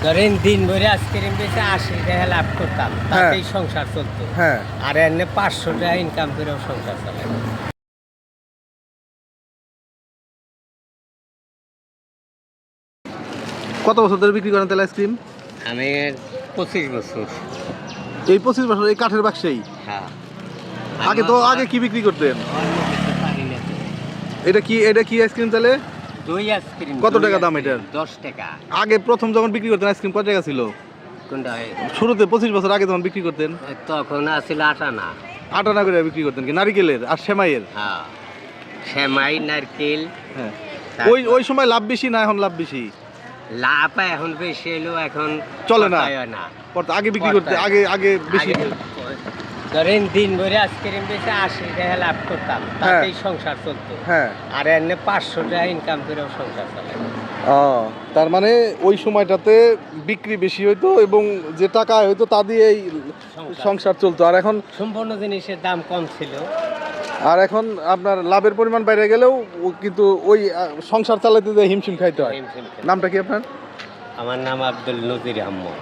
ধরেন দিন ভরে আইসক্রিম বেচে ৮০ টাকা লাভ করতাম, তাতেই সংসার চলতো। হ্যাঁ। আর এনে ৫০০ টাকা ইনকাম করেও সংসার চলে। কত বছর ধরে বিক্রি করেন তেল আইসক্রিম? আমি ২৫ বছর। এই ২৫ বছর এই কাঠের বাক্সেই? হ্যাঁ। আগে কি বিক্রি করতেন? পারি না তো। এটা কি আইসক্রিম তাহলে? দই আইসক্রিম। কত টাকা দাম এটার? ১০ টাকা। আগে প্রথম যখন বিক্রি করতেন আইসক্রিম কত টাকা ছিল? কোনটা? শুরুতে ২৫ বছর আগে যখন বিক্রি করতেন তখন আসলে ৮ আনা। ৮ আনা করে বিক্রি করতেন কি নারিকেলের আর সেমাইয়ের? হ্যাঁ, সেমাই, নারকেল। হ্যাঁ। ওই সময় লাভ বেশি না এখন লাভ বেশি? লাভ এখন বেশি এলো, এখন চলে না। না। আগে বিক্রি করতে আগে বেশি। ধরেন দিন ভরে আইসক্রিম বেচে ৮০ টাকা লাভ করতাম, তাতেই সংসার চলতো। হ্যাঁ। আর এনে ৫০০ টাকা ইনকাম করেও সংসার চলে। তার মানে ওই সময়টাতে বিক্রি বেশি হইতো এবং যে টাকা হইতো তা দিয়েই সংসার চলতো। আর এখন সম্পূর্ণ জিনিসের দাম কম ছিল। এখন আপনার লাভের পরিমাণ বাইরে গেলেও কিন্তু ওই সংসার চালাতে হিমশিম খাইতে হয়। নামটা কি আপনার? আমার নাম আব্দুল নজির আহমদ।